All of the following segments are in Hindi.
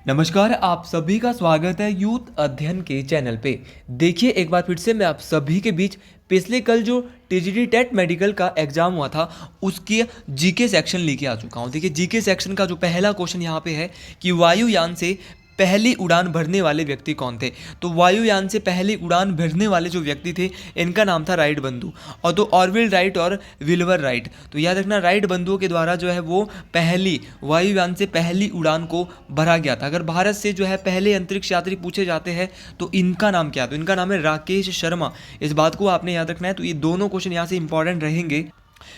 नमस्कार, आप सभी का स्वागत है यूथ अध्ययन के चैनल पे। देखिए एक बार फिर से मैं आप सभी के बीच पिछले कल जो टीजीटी टेट मेडिकल का एग्जाम हुआ था उसकी जीके सेक्शन लेके आ चुका हूँ। देखिए जीके सेक्शन का जो पहला क्वेश्चन यहाँ पे है कि वायुयान से पहली उड़ान भरने वाले व्यक्ति कौन थे। तो वायुयान से पहली उड़ान भरने वाले जो व्यक्ति थे इनका नाम था राइट बंधु, और तो ऑरविल राइट और विल्बर राइट। तो याद रखना राइट बंधुओं के द्वारा जो है वो पहली वायुयान से पहली उड़ान को भरा गया था। अगर भारत से जो है पहले अंतरिक्ष यात्री पूछे जाते हैं तो इनका नाम क्या है, तो इनका नाम है राकेश शर्मा। इस बात को आपने याद रखना है। तो ये दोनों क्वेश्चन यहाँ से इंपॉर्टेंट रहेंगे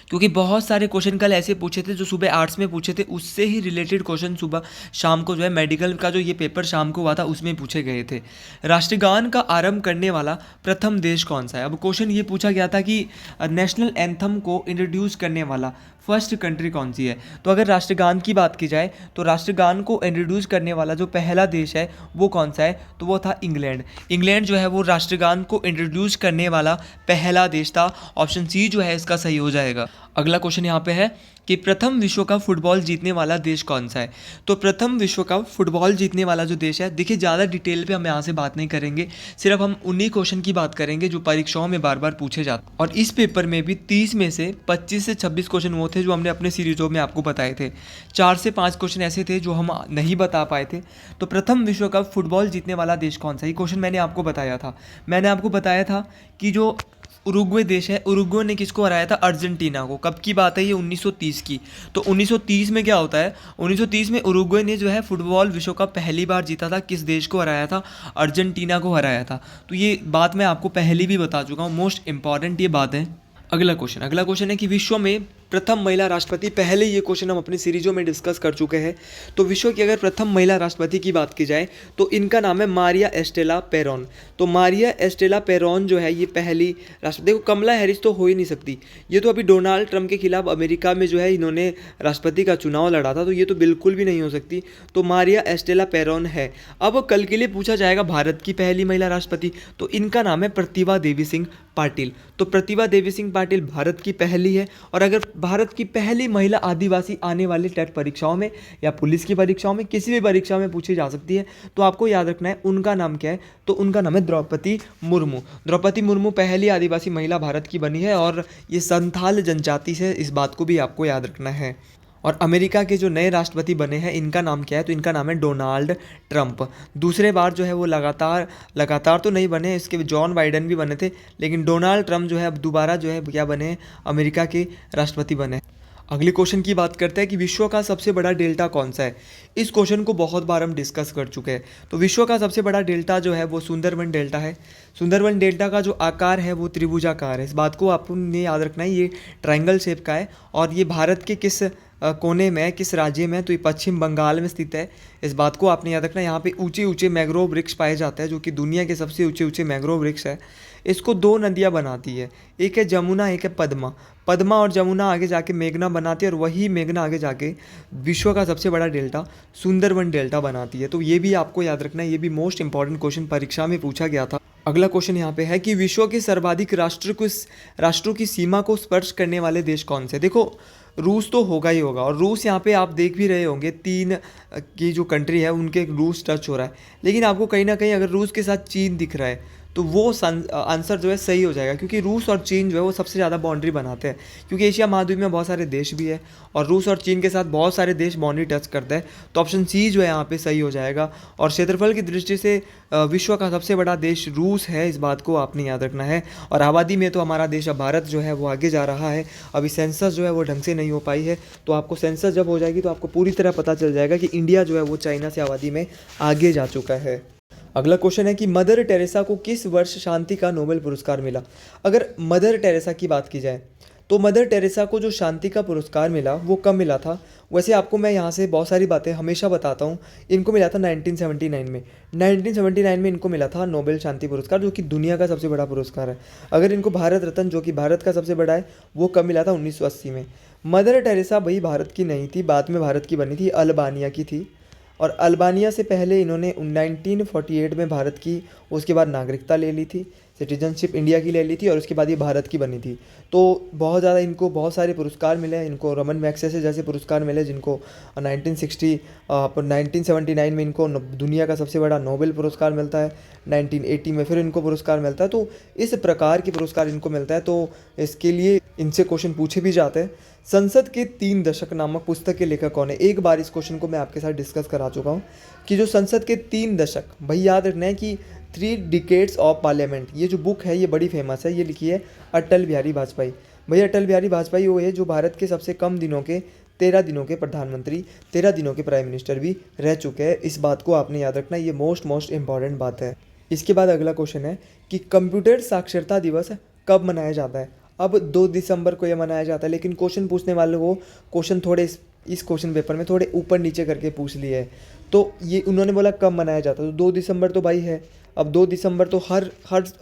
क्योंकि बहुत सारे क्वेश्चन कल ऐसे पूछे थे जो सुबह आर्ट्स में पूछे थे, उससे ही रिलेटेड क्वेश्चन सुबह शाम को जो है मेडिकल का जो ये पेपर शाम को हुआ था उसमें पूछे गए थे। राष्ट्रगान का आरंभ करने वाला प्रथम देश कौन सा है। अब क्वेश्चन ये पूछा गया था कि नेशनल एंथम को इंट्रोड्यूस करने वाला फर्स्ट कंट्री कौन सी है। तो अगर राष्ट्रगान की बात की जाए तो राष्ट्रगान को इंट्रोड्यूस करने वाला जो पहला देश है वो कौन सा है, तो वो था इंग्लैंड। इंग्लैंड जो है वो राष्ट्रगान को इंट्रोड्यूस करने वाला पहला देश था। ऑप्शन सी जो है इसका सही हो जाएगा। अगला क्वेश्चन यहाँ पे है कि प्रथम विश्व कप फुटबॉल जीतने वाला देश कौन सा है। तो प्रथम विश्व कप फुटबॉल जीतने वाला जो देश है, देखिए ज़्यादा डिटेल पे हम यहाँ से बात नहीं करेंगे, सिर्फ हम उन्हीं क्वेश्चन की बात करेंगे जो परीक्षाओं में बार बार पूछे जाते। और इस पेपर में भी 30 में से 25 से 26 क्वेश्चन वो थे जो हमने अपने सीरीजों में आपको बताए थे। 4 से 5 क्वेश्चन ऐसे थे जो हम नहीं बता पाए थे। तो प्रथम विश्व कप फुटबॉल जीतने वाला देश कौन सा, ये क्वेश्चन मैंने आपको बताया था। मैंने आपको बताया था कि जो उरुग्वे देश है, उरुग्वे ने किसको हराया था, अर्जेंटीना को। कब की बात है ये, 1930 की। तो 1930 में क्या होता है, 1930 में उरुग्वे ने जो है फुटबॉल विश्व कप पहली बार जीता था। किस देश को हराया था, अर्जेंटीना को हराया था। तो ये बात मैं आपको पहले भी बता चुका हूँ, मोस्ट इंपॉर्टेंट ये बात है। अगला क्वेश्चन है कि विश्व में प्रथम महिला राष्ट्रपति, पहले ये क्वेश्चन हम अपनी सीरीजों में डिस्कस कर चुके हैं। तो विश्व की अगर प्रथम महिला राष्ट्रपति की बात की जाए तो इनका नाम है मारिया एस्टेला पेरोन। तो मारिया एस्टेला पेरोन जो है ये पहली राष्ट्रपति। देखो कमला हैरिस तो हो ही नहीं सकती, ये तो अभी डोनाल्ड ट्रंप के खिलाफ अमेरिका में जो है इन्होंने राष्ट्रपति का चुनाव लड़ा था, तो ये तो बिल्कुल भी नहीं हो सकती। तो मारिया एस्टेला पेरोन है। अब कल के लिए पूछा जाएगा भारत की पहली महिला राष्ट्रपति, तो इनका नाम है प्रतिभा देवी सिंह पाटिल। तो प्रतिभा देवी सिंह पाटिल भारत की पहली है। और अगर भारत की पहली महिला आदिवासी आने वाली टेट परीक्षाओं में या पुलिस की परीक्षाओं में किसी भी परीक्षा में पूछी जा सकती है, तो आपको याद रखना है उनका नाम क्या है। तो उनका नाम है द्रौपदी मुर्मू। द्रौपदी मुर्मू पहली आदिवासी महिला भारत की बनी है और ये संथाल जनजाति से, इस बात को भी आपको याद रखना है। और अमेरिका के जो नए राष्ट्रपति बने हैं इनका नाम क्या है, तो इनका नाम है डोनाल्ड ट्रंप। दूसरे बार जो है वो लगातार तो नहीं बने, इसके जॉन बाइडेन भी बने थे, लेकिन डोनाल्ड ट्रंप जो है अब दोबारा जो है क्या बने, अमेरिका के राष्ट्रपति बने। अगले क्वेश्चन की बात करते हैं कि विश्व का सबसे बड़ा डेल्टा कौन सा है। इस क्वेश्चन को बहुत बार हम डिस्कस कर चुके हैं। तो विश्व का सबसे बड़ा डेल्टा जो है वो सुंदरबन डेल्टा है। सुंदरबन डेल्टा का जो आकार है वो त्रिभुजाकार है। इस बात को आपने याद रखना है, ये ट्रायंगल शेप का है और ये भारत के किस कोने में, किस राज्य में, तो ये पश्चिम बंगाल में स्थित है। इस बात को आपने याद रखना है। यहाँ पे ऊंचे ऊंचे मैंग्रोव वृक्ष पाए जाते हैं जो कि दुनिया के सबसे ऊंचे ऊंचे मैंग्रोव वृक्ष है। इसको दो नदियाँ बनाती है, एक है जमुना, एक है पद्मा। पद्मा और जमुना आगे जाके मेघना बनाती है और वही मेघना आगे जाके विश्व का सबसे बड़ा डेल्टा सुंदरबन डेल्टा बनाती है। तो ये भी आपको याद रखना है, ये भी मोस्ट इंपॉर्टेंट क्वेश्चन परीक्षा में पूछा गया था। अगला क्वेश्चन यहाँ पे है कि विश्व के सर्वाधिक राष्ट्रों की सीमा को स्पर्श करने वाले देश कौन से। देखो रूस तो होगा ही होगा, और रूस यहाँ पे आप देख भी रहे होंगे 3 की जो कंट्री है उनके रूस टच हो रहा है, लेकिन आपको कहीं ना कहीं अगर रूस के साथ चीन दिख रहा है तो वो आंसर जो है सही हो जाएगा, क्योंकि रूस और चीन जो है वो सबसे ज़्यादा बाउंड्री बनाते हैं, क्योंकि एशिया महाद्वीप में बहुत सारे देश भी है और रूस और चीन के साथ बहुत सारे देश बाउंड्री टच करते हैं। तो ऑप्शन सी जो है यहाँ पे सही हो जाएगा। और क्षेत्रफल की दृष्टि से विश्व का सबसे बड़ा देश रूस है, इस बात को आपने याद रखना है। और आबादी में तो हमारा देश अब भारत जो है वो आगे जा रहा है। अभी सेंसस जो है वो ढंग से नहीं हो पाई है, तो आपको सेंसस जब हो जाएगी तो आपको पूरी तरह पता चल जाएगा कि इंडिया जो है वो चाइना से आबादी में आगे जा चुका है। अगला क्वेश्चन है कि मदर टेरेसा को किस वर्ष शांति का नोबेल पुरस्कार मिला। अगर मदर टेरेसा की बात की जाए तो मदर टेरेसा को जो शांति का पुरस्कार मिला वो कब मिला था। वैसे आपको मैं यहाँ से बहुत सारी बातें हमेशा बताता हूँ। इनको मिला था 1979 में। 1979 में इनको मिला था नोबेल शांति पुरस्कार, जो कि दुनिया का सबसे बड़ा पुरस्कार है। अगर इनको भारत रत्न, जो कि भारत का सबसे बड़ा है, वो कब मिला था, 1980 में। मदर टेरेसा भाई भारत की नहीं थी, बाद में भारत की बनी थी, अल्बानिया की थी। और अल्बानिया से पहले इन्होंने 1948 में भारत की, उसके बाद नागरिकता ले ली थी। सिटीजनशिप इंडिया की ले ली थी और उसके बाद ये भारत की बनी थी। तो बहुत ज़्यादा इनको बहुत सारे पुरस्कार मिले हैं। इनको रमन मैग्सेसे जैसे पुरस्कार मिले जिनको 1979 में इनको दुनिया का सबसे बड़ा नोबेल पुरस्कार मिलता है। 1980 में फिर इनको पुरस्कार मिलता है। तो इस प्रकार के पुरस्कार इनको मिलता है। तो इसके लिए इनसे क्वेश्चन पूछे भी जाते हैं। संसद के 3 दशक नामक पुस्तक के लेखक कौन है? एक बार इस क्वेश्चन को मैं आपके साथ डिस्कस करा चुका हूँ कि जो संसद के 3 दशक, भाई याद रखना है कि 3 डिकेड्स ऑफ पार्लियामेंट, ये जो बुक है ये बड़ी फेमस है। ये लिखी है अटल बिहारी वाजपेयी। भैया अटल बिहारी वाजपेयी वो है जो भारत के सबसे कम दिनों के 13 दिनों के प्रधानमंत्री, 13 दिनों के प्राइम मिनिस्टर भी रह चुके हैं। इस बात को आपने याद रखना, ये मोस्ट इंपॉर्टेंट बात है। इसके बाद अगला क्वेश्चन है कि कंप्यूटर साक्षरता दिवस कब मनाया जाता है? अब 2 दिसंबर को यह मनाया जाता है, लेकिन क्वेश्चन पूछने वालों को क्वेश्चन थोड़े इस क्वेश्चन पेपर में थोड़े ऊपर नीचे करके पूछ लिए है। तो ये उन्होंने बोला कब मनाया जाता है, तो 2 दिसंबर तो भाई है। अब 2 दिसंबर तो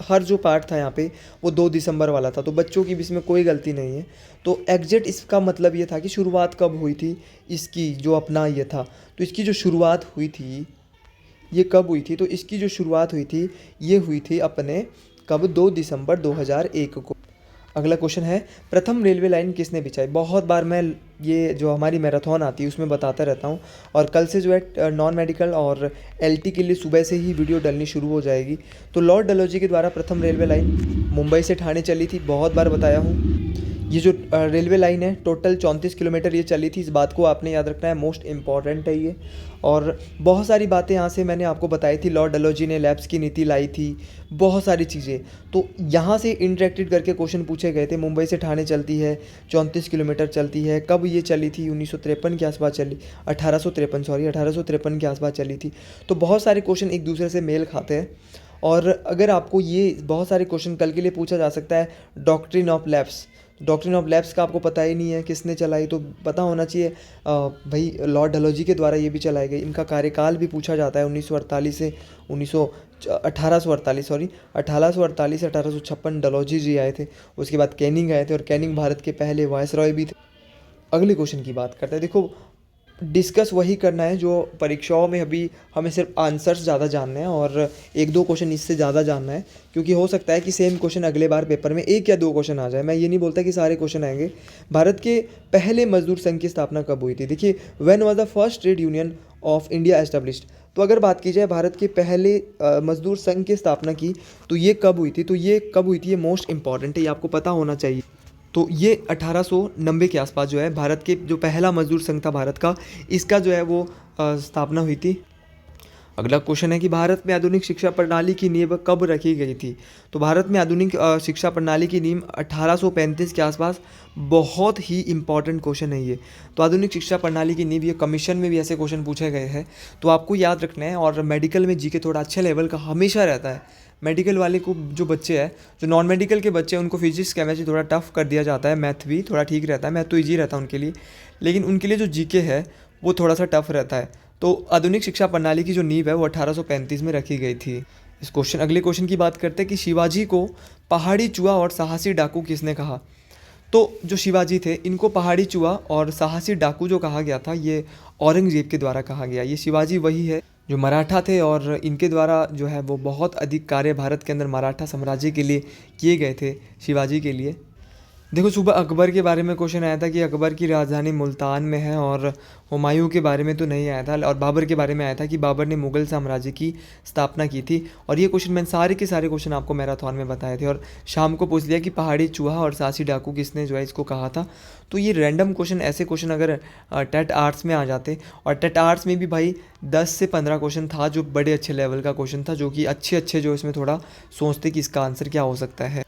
हर जो पार्ट था यहाँ पे वो 2 दिसंबर वाला था, तो बच्चों की भी इसमें कोई गलती नहीं है। तो एग्जैक्ट इसका मतलब ये था कि शुरुआत कब हुई थी इसकी, जो अपना ये था, तो इसकी जो शुरुआत हुई थी ये कब हुई थी? तो इसकी जो शुरुआत हुई थी ये हुई थी अपने कब, 2 दिसंबर 2001 को। अगला क्वेश्चन है प्रथम रेलवे लाइन किसने बिछाई? बहुत बार मैं ये जो हमारी मैराथन आती है उसमें बताता रहता हूँ, और कल से जो है नॉन मेडिकल और एलटी के लिए सुबह से ही वीडियो डलनी शुरू हो जाएगी। तो लॉर्ड डलहौजी के द्वारा प्रथम रेलवे लाइन मुंबई से ठाणे चली थी, बहुत बार बताया हूँ। ये जो रेलवे लाइन है टोटल 34 किलोमीटर ये चली थी, इस बात को आपने याद रखना है, मोस्ट इम्पॉर्टेंट है ये। और बहुत सारी बातें यहाँ से मैंने आपको बताई थी, लॉर्ड डलहौजी ने लैब्स की नीति लाई थी, बहुत सारी चीज़ें। तो यहाँ से इंटरेक्टेड करके क्वेश्चन पूछे गए थे। मुंबई से ठाणे चलती है, 34 किलोमीटर चलती है, कब ये चली थी? 1953 के आसपास चली, 1853 के आसपास चली थी। तो बहुत सारे क्वेश्चन एक दूसरे से मेल खाते हैं। और अगर आपको ये बहुत सारे क्वेश्चन कल के लिए पूछा जा सकता है, doctrine of labs, doctrine of labs का आपको पता ही नहीं है किसने चलाई, तो पता होना चाहिए भाई लॉर्ड डलहौजी के द्वारा ये भी चलाई गई। इनका कार्यकाल भी पूछा जाता है 1948 से 1848 सॉरी 1848 से 1856 डलहौजी जी आए थे। उसके बाद कैनिंग आए थे, और कैनिंग भारत के पहले वायसरॉय भी थे। अगले क्वेश्चन की बात करते हैं। देखो डिस्कस वही करना है जो परीक्षाओं में अभी हमें सिर्फ आंसर्स ज़्यादा जानने हैं, और 1-2 क्वेश्चन इससे ज़्यादा जानना है, क्योंकि हो सकता है कि सेम क्वेश्चन अगले बार पेपर में 1 या 2 क्वेश्चन आ जाए। मैं ये नहीं बोलता कि सारे क्वेश्चन आएंगे। भारत के पहले मजदूर संघ की स्थापना कब हुई थी? देखिए when was the first trade union of India established. तो अगर बात की जाए भारत के पहले मजदूर संघ की स्थापना की तो ये कब हुई थी? तो ये कब हुई थी ये मोस्ट इंपॉर्टेंट है, ये आपको पता होना चाहिए। तो ये 1890 के आसपास जो है भारत के जो पहला मजदूर संघ था भारत का, इसका जो है वो स्थापना हुई थी। अगला क्वेश्चन है कि भारत में आधुनिक शिक्षा प्रणाली की नींव कब रखी गई थी? तो भारत में आधुनिक शिक्षा प्रणाली की नींव 1835 के आसपास। बहुत ही इंपॉर्टेंट क्वेश्चन है ये। तो आधुनिक शिक्षा प्रणाली की नींव, ये कमीशन में भी ऐसे क्वेश्चन पूछे गए हैं, तो आपको याद रखना है। और मेडिकल में जीके थोड़ा अच्छे लेवल का हमेशा रहता है। मेडिकल वाले को जो बच्चे हैं, जो नॉन मेडिकल के बच्चे हैं, उनको फिजिक्स केमिस्ट्री थोड़ा टफ कर दिया जाता है, मैथ भी थोड़ा ठीक रहता है, मैथ तो ईजी रहता है उनके लिए, लेकिन उनके लिए जो जीके है वो थोड़ा सा टफ रहता है। तो आधुनिक शिक्षा प्रणाली की जो नींव है वो 1835 में रखी गई थी। अगले क्वेश्चन की बात करते हैं कि शिवाजी को पहाड़ी चूहा और साहसी डाकू किसने कहा? तो जो शिवाजी थे इनको पहाड़ी चूहा और साहसी डाकू जो कहा गया था, ये औरंगजेब के द्वारा कहा गया। ये शिवाजी वही है जो मराठा थे, और इनके द्वारा जो है वो बहुत अधिक कार्य भारत के अंदर मराठा साम्राज्य के लिए किए गए थे, शिवाजी के लिए। देखो सुबह अकबर के बारे में क्वेश्चन आया था कि अकबर की राजधानी मुल्तान में है, और हुमायूं के बारे में तो नहीं आया था, और बाबर के बारे में आया था कि बाबर ने मुगल साम्राज्य की स्थापना की थी। और ये क्वेश्चन मैंने सारे के सारे क्वेश्चन आपको मैराथन में बताए थे, और शाम को पूछ लिया कि पहाड़ी चूहा और साहसी डाकू किसने जो है इसको कहा था। तो ये रैंडम क्वेश्चन, ऐसे क्वेश्चन अगर टेट आर्ट्स में आ जाते, और टेट आर्ट्स में भी भाई 10 से 15 क्वेश्चन था जो बड़े अच्छे लेवल का क्वेश्चन था, जो कि अच्छे जो इसमें थोड़ा सोचते कि इसका आंसर क्या हो सकता है।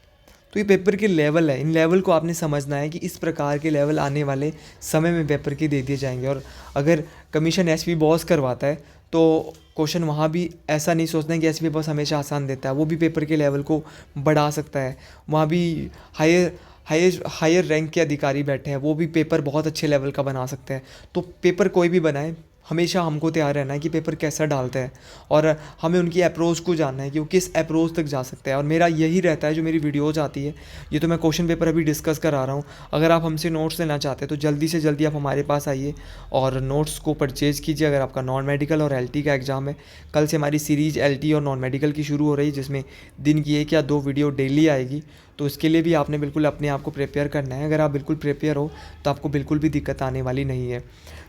तो ये पेपर के लेवल है, इन लेवल को आपने समझना है कि इस प्रकार के लेवल आने वाले समय में पेपर के दे दिए जाएंगे। और अगर कमीशन एसपी बॉस करवाता है तो क्वेश्चन वहाँ भी ऐसा नहीं सोचना है कि एसपी बॉस हमेशा आसान देता है, वो भी पेपर के लेवल को बढ़ा सकता है। वहाँ भी हायर रैंक के अधिकारी बैठे हैं, वो भी पेपर बहुत अच्छे लेवल का बना सकते हैं। तो पेपर कोई भी बनाए, हमेशा हमको तैयार रहना है कि पेपर कैसा डालता है और हमें उनकी अप्रोच को जानना है कि वो किस अप्रोच तक जा सकते हैं। और मेरा यही रहता है जो मेरी वीडियोज़ आती है, ये तो मैं क्वेश्चन पेपर अभी डिस्कस करा रहा हूँ। अगर आप हमसे नोट्स लेना चाहते हैं तो जल्दी से जल्दी आप हमारे पास आइए और नोट्स को परचेज़ कीजिए। अगर आपका नॉन मेडिकल और एलटी का एग्ज़ाम है, कल से हमारी सीरीज़ एलटी और नॉन मेडिकल की शुरू हो रही है, जिसमें दिन की 1 या 2 वीडियो डेली आएगी। तो इसके लिए भी आपने बिल्कुल अपने आप को प्रिपेयर करना है। अगर आप बिल्कुल प्रिपेयर हो तो आपको बिल्कुल भी दिक्कत आने वाली नहीं है।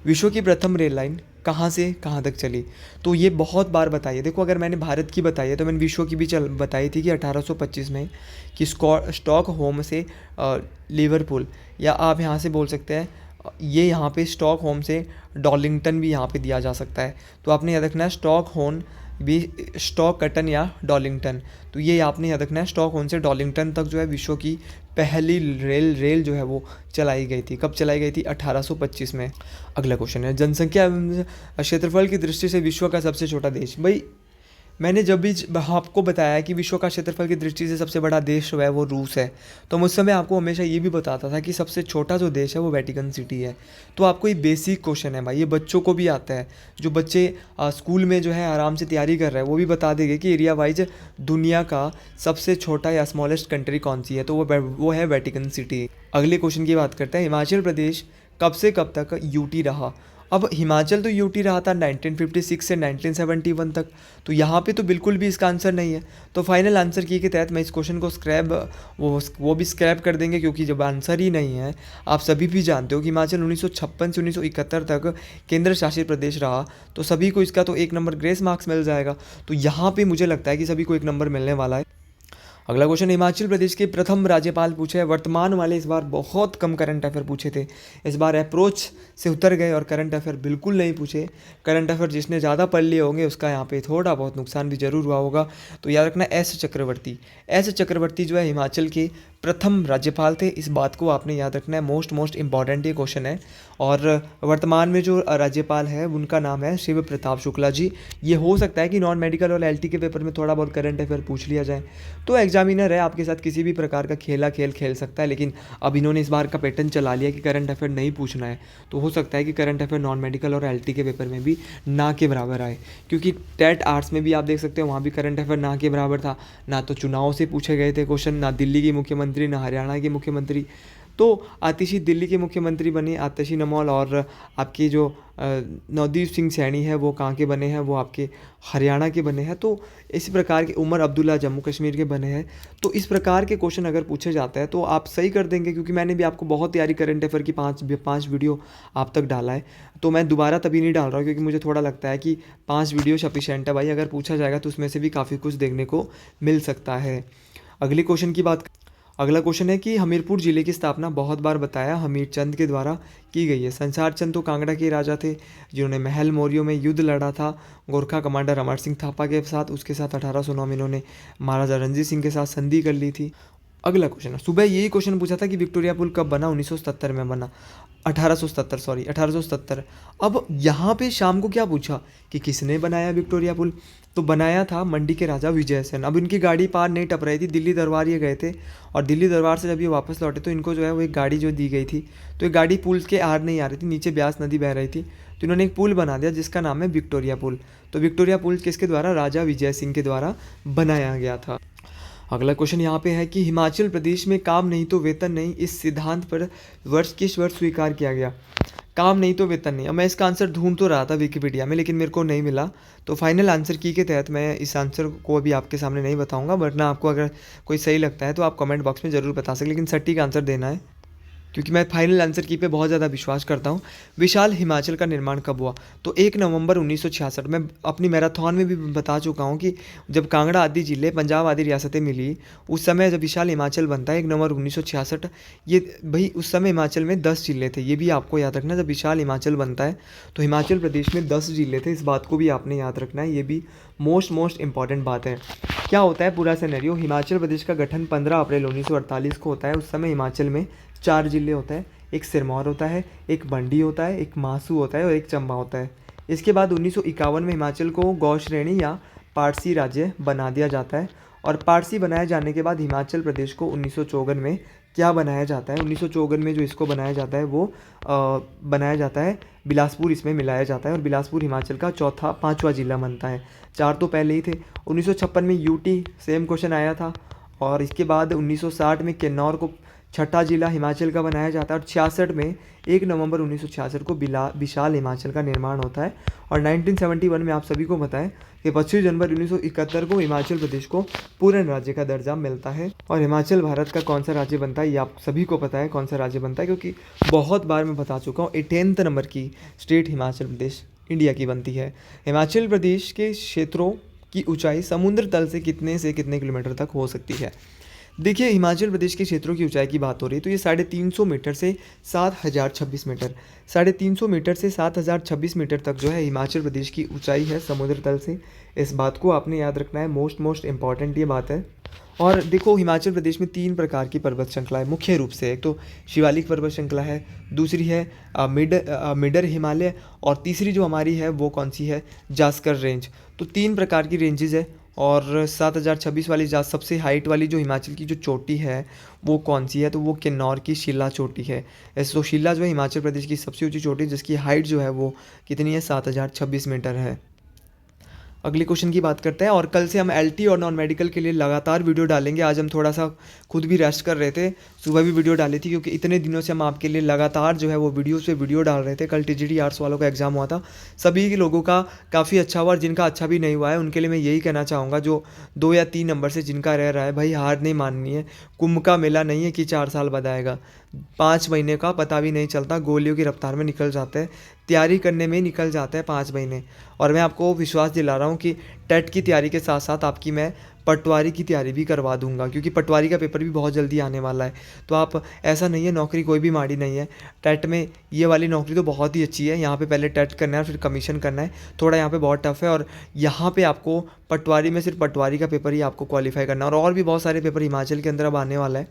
विश्व की प्रथम रेल लाइन कहाँ से कहाँ तक चली, तो ये बहुत बार बताई है। देखो, अगर मैंने भारत की बताई है तो मैंने विश्व की भी बताई थी कि 1825 में कि स्टॉकहोम से लिवरपूल, या आप यहाँ से बोल सकते हैं ये यहाँ पे स्टॉकहोम से डॉर्लिंगटन भी यहाँ पे दिया जा सकता है। तो आपने याद रखना है स्टॉकहोम भी स्टॉकटन या डॉर्लिंगटन। तो ये आपने याद रखना है स्टॉकहोम से डॉर्लिंगटन तक जो है विश्व की पहली रेल जो है वो चलाई गई थी। कब चलाई गई थी? 1825 में। अगला क्वेश्चन है, जनसंख्या एवं क्षेत्रफल की दृष्टि से विश्व का सबसे छोटा देश। भाई, मैंने जब भी आपको बताया कि विश्व का क्षेत्रफल की दृष्टि से सबसे बड़ा देश जो है वो रूस है, तो मैं उस समय आपको हमेशा ये भी बताता था कि सबसे छोटा जो देश है वो वेटिकन सिटी है। तो आपको ये बेसिक क्वेश्चन है भाई, ये बच्चों को भी आता है। जो बच्चे स्कूल में जो है आराम से तैयारी कर रहे हैं वो भी बता देंगे कि एरिया वाइज दुनिया का सबसे छोटा या स्मॉलेस्ट कंट्री कौन सी है, तो वो है वेटिकन सिटी। अगले क्वेश्चन की बात करते हैं, हिमाचल प्रदेश कब से कब तक यूटी रहा। अब हिमाचल तो यूटी रहा था 1956 से 1971 तक, तो यहाँ पे तो बिल्कुल भी इसका आंसर नहीं है। तो फाइनल आंसर की के तहत मैं इस क्वेश्चन को वो भी स्क्रैप कर देंगे, क्योंकि जब आंसर ही नहीं है, आप सभी भी जानते हो कि हिमाचल 1956 से 1971 तक केंद्र शासित प्रदेश रहा, तो सभी को इसका तो 1 नंबर ग्रेस मार्क्स मिल जाएगा। तो यहाँ पर मुझे लगता है कि सभी को 1 नंबर मिलने वाला है। अगला क्वेश्चन, हिमाचल प्रदेश के प्रथम राज्यपाल पूछे हैं। वर्तमान वाले इस बार बहुत कम करंट अफेयर पूछे थे, इस बार अप्रोच से उतर गए और करंट अफेयर बिल्कुल नहीं पूछे। करंट अफेयर जिसने ज़्यादा पढ़ लिए होंगे उसका यहाँ पे थोड़ा बहुत नुकसान भी जरूर हुआ होगा। तो याद रखना, एस चक्रवर्ती जो है हिमाचल के प्रथम राज्यपाल थे। इस बात को आपने याद रखना है, मोस्ट इंपॉर्टेंट ये क्वेश्चन है। और वर्तमान में जो राज्यपाल है उनका नाम है शिव प्रताप शुक्ला जी। ये हो सकता है कि नॉन मेडिकल और एलटी के पेपर में थोड़ा बहुत करंट अफेयर पूछ लिया जाए, तो एग्जामिनर है आपके साथ किसी भी प्रकार का खेल सकता है। लेकिन अब इन्होंने इस बार का पैटर्न चला लिया कि करंट अफेयर नहीं पूछना है, तो हो सकता है कि करंट अफेयर नॉन मेडिकल और एलटी के पेपर में भी ना के बराबर आए। क्योंकि टेट आर्ट्स में भी आप देख सकते हो, वहाँ भी करंट अफेयर ना के बराबर था। ना तो चुनाव से पूछे गए थे क्वेश्चन, ना दिल्ली की मुख्यमंत्री, ना हरियाणा के मुख्यमंत्री। तो आतिशी दिल्ली के मुख्यमंत्री बने आतिशी नमोल, और आपके जो नवदीप सिंह सैनी है वो कहाँ के बने हैं, वो आपके हरियाणा के बने हैं। तो इसी प्रकार के उमर अब्दुल्ला जम्मू कश्मीर के बने हैं। तो इस प्रकार के क्वेश्चन अगर पूछे जाते हैं तो आप सही कर देंगे, क्योंकि मैंने भी आपको बहुत तैयारी करंट अफेयर की पाँच वीडियो आप तक डाला है। तो मैं दोबारा तभी नहीं डाल रहा हूँ क्योंकि मुझे थोड़ा लगता है कि 5 वीडियो सफिशेंट है भाई। अगर पूछा जाएगा तो उसमें से भी काफ़ी कुछ देखने को मिल सकता है। अगला क्वेश्चन है कि हमीरपुर जिले की स्थापना बहुत बार बताया हमीरचंद के द्वारा की गई है। संसार चंद तो कांगड़ा के राजा थे जिन्होंने महल मौर्यों में युद्ध लड़ा था गोरखा कमांडर अमर सिंह थापा के साथ। उसके साथ 1809 में इन्होंने महाराजा रणजीत सिंह के साथ संधि कर ली थी। अगला क्वेश्चन है, सुबह यही क्वेश्चन पूछा था कि विक्टोरिया पुल कब बना। 1977 में बना, 1877। अब यहाँ पे शाम को क्या पूछा कि किसने बनाया विक्टोरिया पुल, तो बनाया था मंडी के राजा विजय सेन। अब इनकी गाड़ी पार नहीं टप रही थी, दिल्ली दरबार ये गए थे, और दिल्ली दरबार से जब ये वापस लौटे तो इनको जो है वो एक गाड़ी जो दी गई थी, तो एक गाड़ी पुल के आर नहीं आ रही थी, नीचे ब्यास नदी बह रही थी, तो इन्होंने एक पुल बना दिया जिसका नाम है विक्टोरिया पुल। तो विक्टोरिया पुल किसके द्वारा? राजा विजय सिंह के द्वारा बनाया गया था। अगला क्वेश्चन यहाँ पे है कि हिमाचल प्रदेश में काम नहीं तो वेतन नहीं, इस सिद्धांत पर किस वर्ष स्वीकार किया गया। काम नहीं तो वेतन नहीं। अब मैं इसका आंसर ढूंढ तो रहा था विकिपीडिया में, लेकिन मेरे को नहीं मिला। तो फाइनल आंसर की के तहत मैं इस आंसर को अभी आपके सामने नहीं बताऊंगा, वरना आपको अगर कोई सही लगता है तो आप कमेंट बॉक्स में ज़रूर बता सकते, लेकिन सटीक आंसर देना है क्योंकि मैं फाइनल आंसर की पे बहुत ज़्यादा विश्वास करता हूँ। विशाल हिमाचल का निर्माण कब हुआ? तो 1 नवंबर 1966। मैं अपनी मैराथन में भी बता चुका हूँ कि जब कांगड़ा आदि जिले, पंजाब आदि रियासतें मिली, उस समय जब विशाल हिमाचल बनता है 1 नवंबर 1966। ये भाई उस समय हिमाचल में 10 जिले थे, ये भी आपको याद रखना। जब विशाल हिमाचल बनता है तो हिमाचल प्रदेश में 10 जिले थे, इस बात को भी आपने याद रखना है। ये भी मोस्ट इंपॉर्टेंट बात है। क्या होता है पूरा सिनेरियो? हिमाचल प्रदेश का गठन 15 अप्रैल 1948 को होता है। उस समय हिमाचल में 4 जिले होते हैं, एक सिरमौर होता है, एक मंडी होता है, एक मासू होता है और एक चंबा होता है। इसके बाद 1951 में हिमाचल को गौ श्रेणी या पारसी राज्य बना दिया जाता है, और पारसी बनाए जाने के बाद हिमाचल प्रदेश को 1954 में क्या बनाया जाता है? 1954 में जो इसको बनाया जाता है वो बनाया जाता है, बिलासपुर इसमें मिलाया जाता है और बिलासपुर हिमाचल का पाँचवा जिला बनता है। 4 तो पहले ही थे। 1956 में यूटी सेम क्वेश्चन आया था और इसके बाद 1960 में किन्नौर को छठा जिला हिमाचल का बनाया जाता है और 66 में 1 नवंबर 1966 को विशाल हिमाचल का निर्माण होता है और 1971 में आप सभी को पता है कि 25 जनवरी 1971 को हिमाचल प्रदेश को पूर्ण राज्य का दर्जा मिलता है। और हिमाचल भारत का कौन सा राज्य बनता है ये आप सभी को पता है कौन सा राज्य बनता है, क्योंकि बहुत बार मैं बता चुका हूँ। 18th नंबर की स्टेट हिमाचल प्रदेश इंडिया की बनती है। हिमाचल प्रदेश के क्षेत्रों की ऊंचाई समुद्र तल से कितने किलोमीटर तक हो सकती है? देखिए, हिमाचल प्रदेश के क्षेत्रों की ऊंचाई की बात हो रही है तो ये 350 मीटर से 7026 मीटर, 350 मीटर से 7026 मीटर तक जो है हिमाचल प्रदेश की ऊंचाई है समुद्र तल से। इस बात को आपने याद रखना है, मोस्ट इम्पॉर्टेंट ये बात है। और देखो, हिमाचल प्रदेश में 3 प्रकार की पर्वत श्रृंखला है मुख्य रूप से। एक तो शिवालिक पर्वत श्रृंखला है, दूसरी है मिडर हिमालय और तीसरी जो हमारी है वो कौन सी है? जास्कर रेंज। तो 3 प्रकार की रेंजेस है और 7026 वाली सबसे हाइट वाली जो हिमाचल की जो चोटी है वो कौन सी है? तो वो किन्नौर की शिला चोटी है। ऐसे तो शिला जो है हिमाचल प्रदेश की सबसे ऊंची चोटी जिसकी हाइट जो है वो कितनी है? 7026 मीटर है। अगले क्वेश्चन की बात करते हैं और कल से हम एलटी और नॉन मेडिकल के लिए लगातार वीडियो डालेंगे। आज हम थोड़ा सा खुद भी रेस्ट कर रहे थे, सुबह भी वीडियो डाली थी क्योंकि इतने दिनों से हम आपके लिए लगातार जो है वो वीडियोस पे वीडियो डाल रहे थे। कल टीजीटी आर्ट्स वालों का एग्जाम हुआ था, सभी लोगों का काफ़ी अच्छा हुआ और जिनका अच्छा भी नहीं हुआ है उनके लिए मैं यही कहना चाहूँगा, जो 2 या 3 नंबर से जिनका रह रहा है, भाई हार नहीं माननी है। कुंभ का मेला नहीं है कि 4 साल बाद आएगा, 5 महीने का पता भी नहीं चलता, गोलियों की रफ्तार में निकल जाते हैं, तैयारी करने में निकल जाते हैं 5 महीने। और मैं आपको विश्वास दिला रहा हूँ कि टेट की तैयारी के साथ साथ आपकी मैं पटवारी की तैयारी भी करवा दूंगा, क्योंकि पटवारी का पेपर भी बहुत जल्दी आने वाला है। तो आप, ऐसा नहीं है नौकरी कोई भी माड़ी नहीं है, टेट में ये वाली नौकरी तो बहुत ही अच्छी है। यहाँ पे पहले टेट करना है फिर कमीशन करना है, थोड़ा यहाँ पे बहुत टफ है और यहाँ पे आपको पटवारी में सिर्फ पटवारी का पेपर ही आपको क्वालिफाई करना है और भी बहुत सारे पेपर हिमाचल के अंदर अब आने वाला है।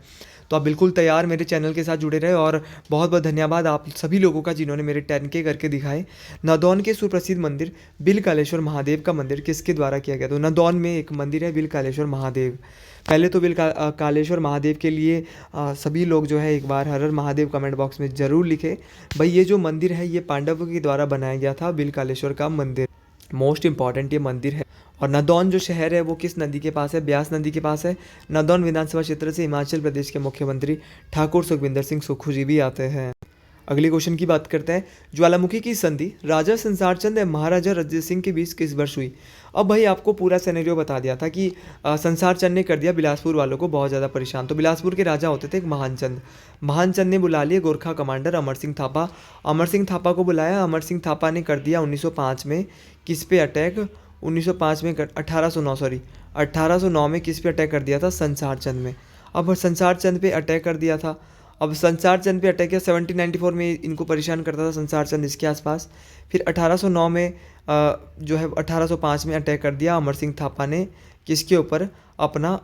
तो आप बिल्कुल तैयार मेरे चैनल के साथ जुड़े रहे और बहुत बहुत धन्यवाद आप सभी लोगों का जिन्होंने मेरे 10K करके दिखाए। नादौन के सुप्रसिद्ध मंदिर बिलकालेश्वर महादेव का मंदिर किसके द्वारा किया गया? तो नादौन में एक मंदिर है बिलकालेश्वर महादेव। पहले तो कालेश्वर महादेव के लिए सभी लोग जो है एक बार हर हर महादेव कमेंट बॉक्स में ज़रूर लिखे। भाई ये जो मंदिर है ये पांडवों के द्वारा बनाया गया था, बिलकालेश्वर का मंदिर। मोस्ट इंपॉर्टेंट ये मंदिर है। और नादौन जो शहर है वो किस नदी के पास है? ब्यास नदी के पास है। नादौन विधानसभा क्षेत्र से हिमाचल प्रदेश के मुख्यमंत्री ठाकुर सुखविंदर सिंह सुक्खू जी भी आते हैं। अगले क्वेश्चन की बात करते हैं। ज्वालामुखी की संधि राजा संसार चंद और महाराजा रणजीत सिंह के बीच किस वर्ष हुई? अब भाई आपको पूरा सिनेरियो बता दिया था कि संसार चंद ने कर दिया बिलासपुर वालों को बहुत ज़्यादा परेशान। तो बिलासपुर के राजा होते थे एक महानचंद ने बुला लिए गोरखा कमांडर अमर सिंह थापा। अमर सिंह थापा को बुलाया, अमर सिंह थापा ने कर दिया 1905 में किस पे अटैक? 1905 में 1809 में किस पे अटैक कर दिया था? संसार चंद में। अब संसार चंद पे अटैक कर दिया था। अब संसार चंद पे अटैक किया, 1794 में इनको परेशान करता था संसार चंद इसके आसपास। फिर 1809 में जो है 1805 में अटैक कर दिया अमर सिंह थापा ने किसके ऊपर? अपना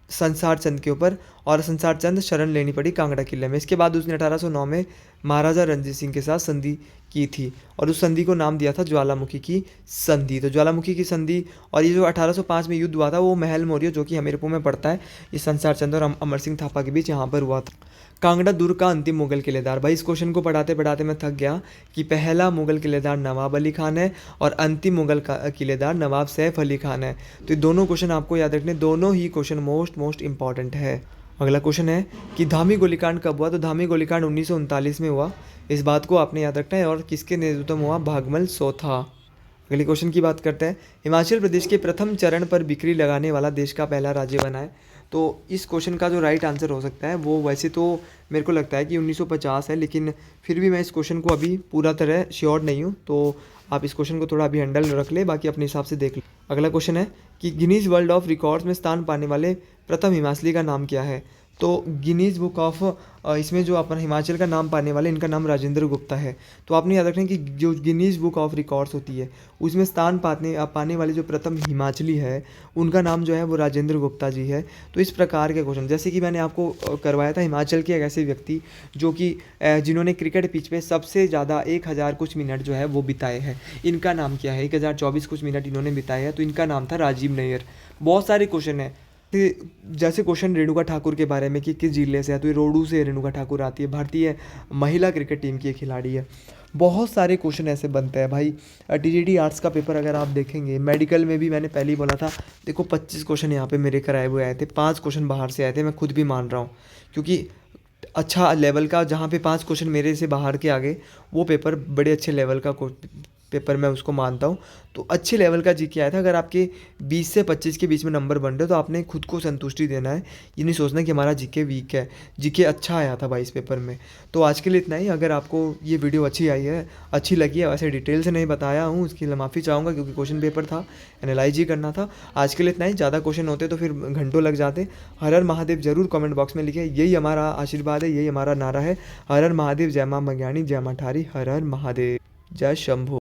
संसार चंद के ऊपर, और संसार चंद शरण लेनी पड़ी कांगड़ा किले में। इसके बाद उसने 1809 में महाराजा रणजीत सिंह के साथ संधि की थी और उस संधि को नाम दिया था ज्वालामुखी की संधि। तो ज्वालामुखी की संधि, और ये जो 1805 में युद्ध हुआ था वो महल मौर्य जो कि हमीरपुर में पड़ता है, ये संसार चंद और अमर सिंह थापा के बीच यहाँ पर हुआ था। कांगड़ा दुर्ग का अंतिम मुगल किलेदार। भाई इस क्वेश्चन को पढ़ाते पढ़ाते मैं थक गया कि पहला मुगल किलेदार नवाब अली खान है और अंतिम मुगल किलेदार नवाब सैफ अली खान है। तो ये दोनों क्वेश्चन आपको याद रखने, दोनों ही क्वेश्चन मोस्ट इंपॉर्टेंट है। अगला क्वेश्चन है कि धामी गोलीकांड कब हुआ? तो धामी गोलीकांड 1939 में हुआ, इस बात को आपने याद रखना है। और किसके नेतृत्व में हुआ? भागमल सोथा। अगले क्वेश्चन की बात करते हैं। हिमाचल प्रदेश के प्रथम चरण पर बिक्री लगाने वाला देश का पहला राज्य बना है। तो इस क्वेश्चन का जो राइट आंसर हो सकता है वो, वैसे तो मेरे को लगता है कि 1950 है, लेकिन फिर भी मैं इस क्वेश्चन को अभी पूरा तरह श्योर नहीं हूँ, तो आप इस क्वेश्चन को थोड़ा अभी हैंडल रख ले, बाकी अपने हिसाब से देख ले। अगला क्वेश्चन है कि गिनीज वर्ल्ड ऑफ रिकॉर्ड्स में स्थान पाने वाले प्रथम हिमाचली का नाम क्या है? तो गिनीज बुक ऑफ, इसमें जो अपन हिमाचल का नाम पाने वाले, इनका नाम राजेंद्र गुप्ता है। तो आपने याद रखना कि जो गिनीज बुक ऑफ रिकॉर्ड्स होती है उसमें स्थान पाने वाले जो प्रथम हिमाचली है उनका नाम जो है वो राजेंद्र गुप्ता जी है। तो इस प्रकार के क्वेश्चन, जैसे कि मैंने आपको करवाया था हिमाचल के एक ऐसे व्यक्ति जो कि जिन्होंने क्रिकेट पिच पे सबसे ज़्यादा 1000 कुछ मिनट जो है वो बिताए हैं, इनका नाम क्या है? 1024 कुछ मिनट इन्होंने बिताए हैं, तो इनका नाम था राजीव नैयर। बहुत सारे क्वेश्चन हैं, जैसे क्वेश्चन रेणुका ठाकुर के बारे में कि किस जिले से है, तो ये रोडू से रेणुका ठाकुर आती है, भारतीय महिला क्रिकेट टीम की एक खिलाड़ी है। बहुत सारे क्वेश्चन ऐसे बनते हैं भाई। टीजीटी आर्ट्स का पेपर अगर आप देखेंगे, मेडिकल में भी मैंने पहले ही बोला था, देखो 25 क्वेश्चन यहाँ पे मेरे कराए हुए आए थे, 5 क्वेश्चन बाहर से आए थे, मैं खुद भी मान रहा हूँ, क्योंकि अच्छा लेवल का जहाँ पे 5 क्वेश्चन मेरे से बाहर के आ गए, वो पेपर बड़े अच्छे लेवल का पेपर मैं उसको मानता हूँ। तो अच्छे लेवल का जीके आया था। अगर आपके 20 से 25 के बीच में नंबर बन रहे हो तो आपने खुद को संतुष्टि देना है, ये नहीं सोचना कि हमारा जीके वीक है। जीके अच्छा आया था भाई इस पेपर में। तो आज के लिए इतना ही। अगर आपको ये वीडियो अच्छी आई है, अच्छी लगी है, वैसे डिटेल से नहीं बताया हूँ, उसके लिए माफ़ी चाहूँगा, क्योंकि क्वेश्चन पेपर था, एनालाइज ही करना था। आज के लिए इतना ही। ज़्यादा क्वेश्चन होते तो फिर घंटों लग जाते। हर हर महादेव जरूर कमेंट बॉक्स में लिखे। यही हमारा आशीर्वाद है, यही हमारा नारा है। हर हर महादेव, जय माँ मंज्ञानी, जय माँ ठारी, हर हर महादेव, जय शंभू।